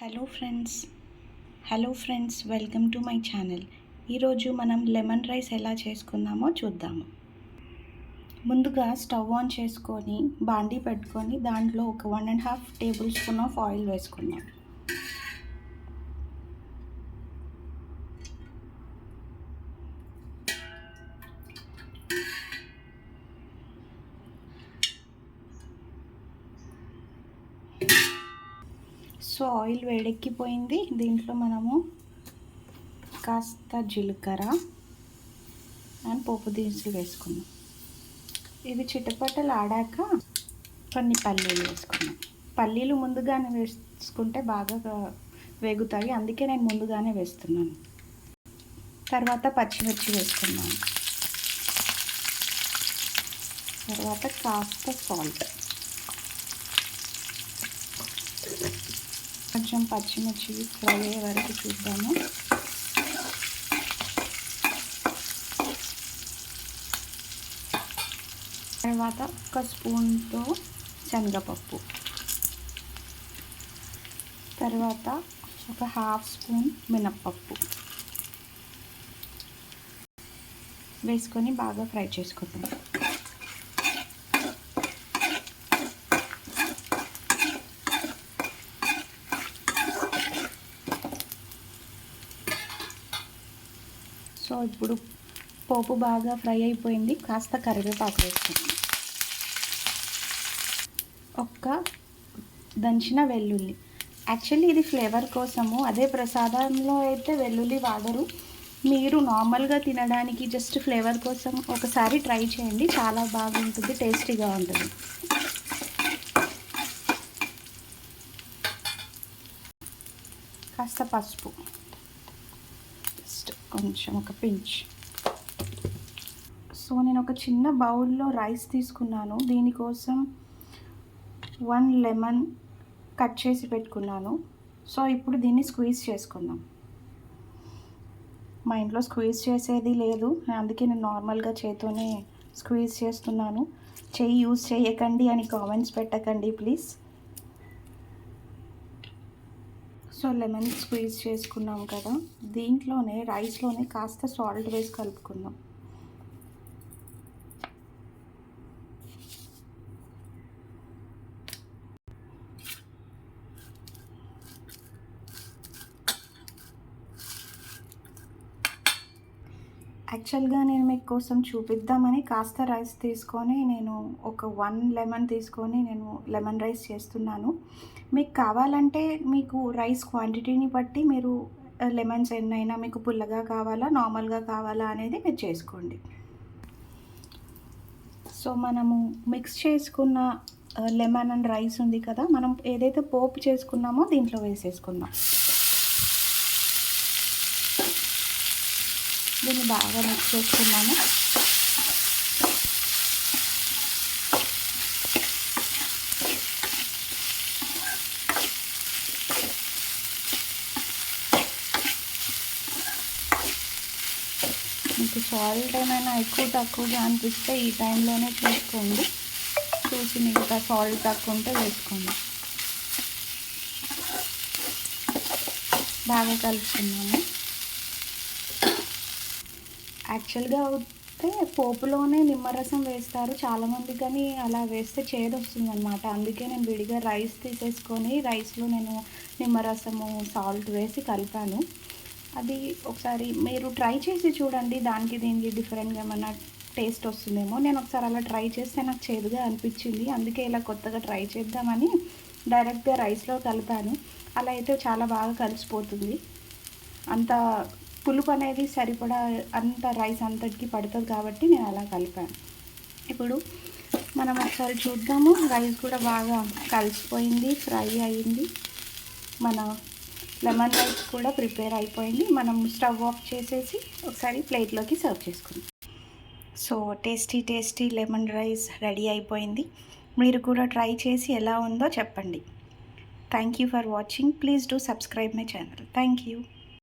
Hello friends welcome to my channel. ఈరోజు మనం lemon rice ఎలా చేసుకుందామో చూద్దాము. ముందుగా స్టవ్ ఆన్ చేసుకొని బాండీ పెట్టుకొని దాంట్లో ఒక 1.5 టేబుల్ స్పూన్ ఆఫ్ ఆయిల్ వేసుకుందాం. సో ఆయిల్ వేడెక్కిపోయింది. దీంట్లో మనము కాస్త జీలకర్ర అండ్ పోపు దినుసులు వేసుకున్నాం. ఇవి చిటపటలు ఆడాక కొన్ని పల్లీలు వేసుకున్నాం. పల్లీలు ముందుగానే వేసుకుంటే బాగా వేగుతాయి, అందుకే నేను ముందుగానే వేస్తున్నాను. తర్వాత పచ్చిమిర్చి వేసుకున్నాను. తర్వాత కాస్త సాల్ట్, కొంచెం పచ్చిమిర్చి ఫ్రై అయ్యే వరకు చూద్దాము. తర్వాత ఒక స్పూన్తో శనగపప్పు, తర్వాత ఒక 1/2 స్పూన్ మినప్పప్పు వేసుకొని బాగా ఫ్రై చేసుకుంటాం. సో ఇప్పుడు పోపు బాగా ఫ్రై అయిపోయింది. కాస్త కరివేపాకు వేసుకుందాం. ఒక్క దంచిన వెల్లుల్లి. యాక్చువల్లీ ఇది ఫ్లేవర్ కోసము, అదే ప్రసాదంలో అయితే వెల్లుల్లి వాడరు. మీరు నార్మల్గా తినడానికి జస్ట్ ఫ్లేవర్ కోసం ఒకసారి ట్రై చేయండి, చాలా బాగుంటుంది, టేస్టీగా ఉంటుంది. కాస్త పసుపు, జస్ట్ కొంచెం ఒక పించ్. సో నేను ఒక చిన్న బౌల్లో రైస్ తీసుకున్నాను. దీనికోసం 1 లెమన్ కట్ చేసి పెట్టుకున్నాను. సో ఇప్పుడు దీన్ని స్క్వీజ్ చేసుకుందాం. మా ఇంట్లో స్క్వీజ్ చేసేది లేదు, అందుకే నేను నార్మల్గా చేత్తోనే స్క్వీజ్ చేస్తున్నాను. చెయ్యి యూజ్ చేయకండి అని కామెంట్స్ పెట్టకండి ప్లీజ్. సో లెమన్ స్క్వీజ్ చేసుకున్నాం కదా, దీంట్లోనే రైస్లోనే కాస్త సాల్ట్ వేసి కలుపుకుందాం. యాక్చువల్గా నేను మీకు కోసం చూపిద్దామని కాస్త రైస్ తీసుకొని నేను ఒక 1 లెమన్ తీసుకొని నేను లెమన్ రైస్ చేస్తున్నాను. మీకు కావాలంటే మీకు రైస్ క్వాంటిటీని బట్టి మీరు లెమన్స్ ఎన్నైనా, మీకు పుల్లగా కావాలా నార్మల్గా కావాలా అనేది మీరు చేసుకోండి. సో మనము మిక్స్ చేసుకున్న లెమన్ అండ్ రైస్ ఉంది కదా, మనం ఏదైతే పోపు చేసుకున్నామో దీంట్లో వేసేసుకుందాం. దీన్ని బాగా మిక్స్ చేసుకున్నాము. మీకు సాల్ట్ ఏమైనా ఎక్కువ తక్కువగా అనిపిస్తే ఈ టైంలోనే చూసుకోండి, చూసి మిగతా సాల్ట్ తక్కువ ఉంటే వేసుకోండి. బాగా కలుపుకున్నాము. యాక్చువల్గా అయితే పోపులోనే నిమ్మరసం వేస్తారు చాలామంది, కానీ అలా వేస్తే చేదు వస్తుంది అనమాట. అందుకే నేను విడిగా రైస్ తీసేసుకొని రైస్లో నేను నిమ్మరసము సాల్ట్ వేసి కలిపాను. అది ఒకసారి మీరు ట్రై చేసి చూడండి, దానికి దీనికి డిఫరెంట్గా ఏమన్నా టేస్ట్ వస్తుందేమో. నేను ఒకసారి అలా ట్రై చేస్తే నాకు చేదుగా అనిపించింది, అందుకే ఇలా కొత్తగా ట్రై చేద్దామని డైరెక్ట్గా రైస్లో కలిపాను. అలా అయితే చాలా బాగా కలిసిపోతుంది. అంత పులుపు అనేది సరిపడా అంత రైస్ అంతటికి పడుతుంది కాబట్టి నేను అలా కలిపాను. ఇప్పుడు మనం ఒకసారి చూద్దాము. రైస్ కూడా బాగా కలిసిపోయింది, ఫ్రై అయింది. మన లెమన్ రైస్ కూడా ప్రిపేర్ అయిపోయింది. మనం స్టవ్ ఆఫ్ చేసేసి ఒకసారి ప్లేట్లోకి సర్వ్ చేసుకుందాం. So tasty lemon rice ready అయిపోయింది. మీరు కూడా ట్రై చేసి ఎలా ఉందో చెప్పండి. Thank you for watching. Please do subscribe my channel. Thank you.